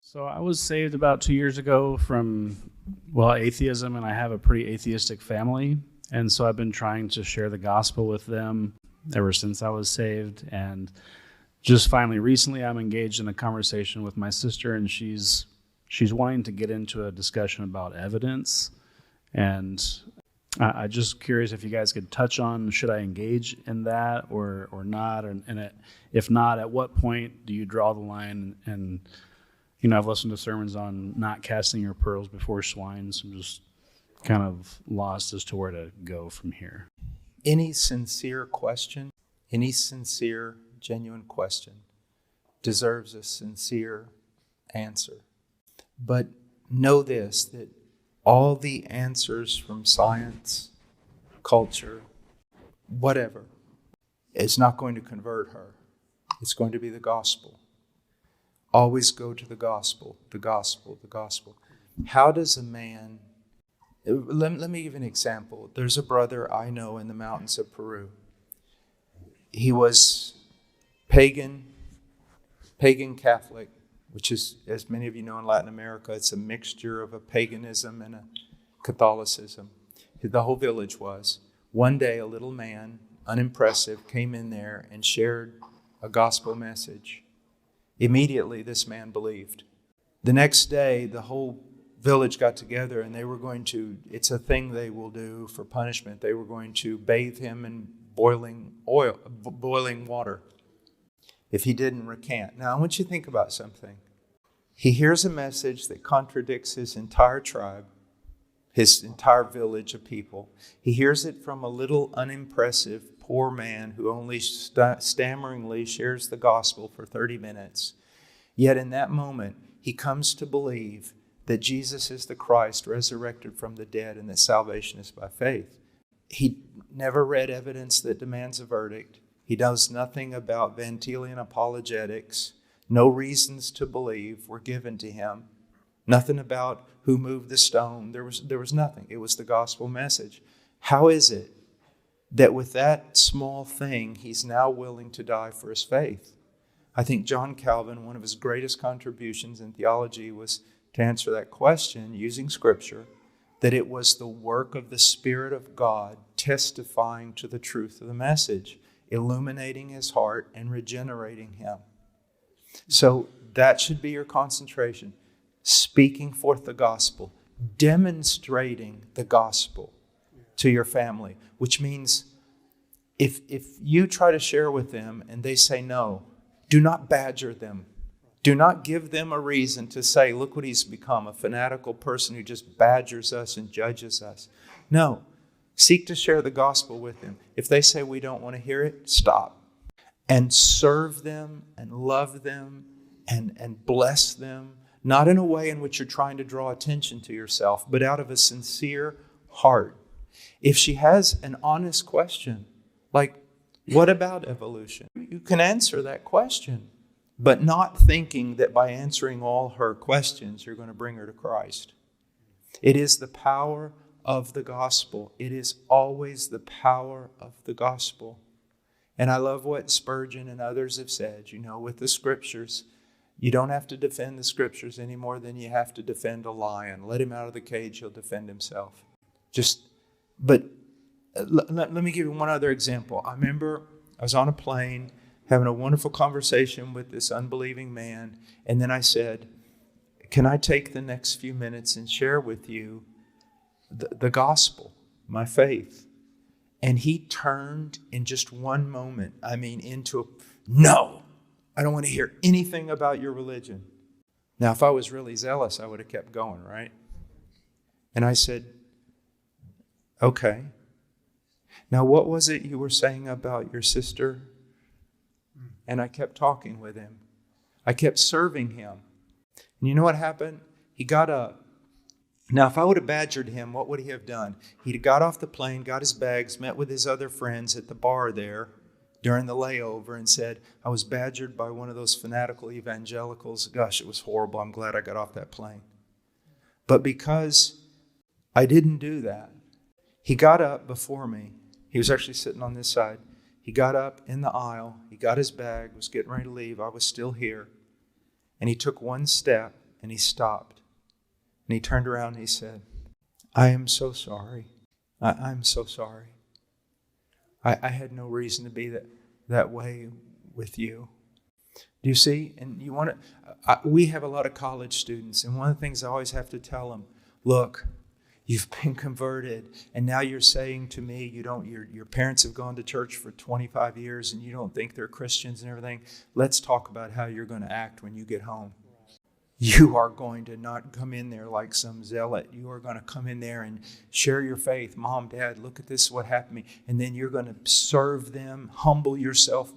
So I was saved about 2 years ago from, atheism, and I have a pretty atheistic family. And so I've been trying to share the gospel with them ever since I was saved. And just finally, recently, I'm engaged in a conversation with my sister, and she's wanting to get into a discussion about evidence. And I'm just curious if you guys could touch on, should I engage in that or not? If not, at what point do you draw the line? And I've listened to sermons on not casting your pearls before swine, so I'm just kind of lost as to where to go from here. Any sincere question, any sincere, genuine question deserves a sincere answer. But know this, that all the answers from science, culture, whatever, is not going to convert her. It's going to be the gospel. Always go to the gospel, the gospel, the gospel. How does a man... Let me give you an example. There's a brother I know in the mountains of Peru. He was pagan Catholic, which is, as many of you know in Latin America, it's a mixture of a paganism and a Catholicism. The whole village was. One day, a little man, unimpressive, came in there and shared a gospel message. Immediately, this man believed. The next day, the whole village got together and they were going to, it's a thing they will do for punishment, they were going to bathe him in boiling water if he didn't recant. Now, I want you to think about something. He hears a message that contradicts his entire tribe, his entire village of people. He hears it from a little unimpressive poor man who only stammeringly shares the gospel for 30 minutes. Yet in that moment, he comes to believe that Jesus is the Christ resurrected from the dead and that salvation is by faith. He never read evidence that demands a verdict. He knows nothing about Van Tilian apologetics. No reasons to believe were given to him. Nothing about who moved the stone. There was nothing. It was the gospel message. How is it that with that small thing, he's now willing to die for his faith? I think John Calvin, one of his greatest contributions in theology was to answer that question using Scripture, that it was the work of the Spirit of God testifying to the truth of the message, illuminating his heart and regenerating him. So that should be your concentration. Speaking forth the gospel, demonstrating the gospel to your family, which means if you try to share with them and they say no, do not badger them. Do not give them a reason to say, look what he's become, a fanatical person who just badgers us and judges us. No, seek to share the gospel with them. If they say we don't want to hear it, stop. And serve them and love them and bless them, not in a way in which you're trying to draw attention to yourself, but out of a sincere heart. If she has an honest question, like, what about evolution? You can answer that question, but not thinking that by answering all her questions, you're going to bring her to Christ. It is the power of the gospel. It is always the power of the gospel. And I love what Spurgeon and others have said, with the scriptures. You don't have to defend the scriptures any more than you have to defend a lion. Let him out of the cage, he'll defend himself. Let me give you one other example. I remember I was on a plane having a wonderful conversation with this unbelieving man. And then I said, can I take the next few minutes and share with you the gospel, my faith? And he turned in just one moment, no, I don't want to hear anything about your religion. Now, if I was really zealous, I would have kept going, right? And I said, okay. Now, what was it you were saying about your sister? And I kept talking with him. I kept serving him. And you know what happened? He got up. Now, if I would have badgered him, what would he have done? He'd have got off the plane, got his bags, met with his other friends at the bar there during the layover and said, I was badgered by one of those fanatical evangelicals. Gosh, it was horrible. I'm glad I got off that plane. But because I didn't do that, he got up before me. He was actually sitting on this side. He got up in the aisle. He got his bag, was getting ready to leave. I was still here. And he took one step And he stopped. And he turned around and he said, I am so sorry. I'm so sorry. I had no reason to be that way with you. Do you see? And you want to. We have a lot of college students, and one of the things I always have to tell them: look, you've been converted, and now you're saying to me, your parents have gone to church for 25 years, and you don't think they're Christians and everything. Let's talk about how you're going to act when you get home. You are going to not come in there like some zealot. You are going to come in there and share your faith. Mom, Dad, look at this, what happened to me. And then you're going to serve them, humble yourself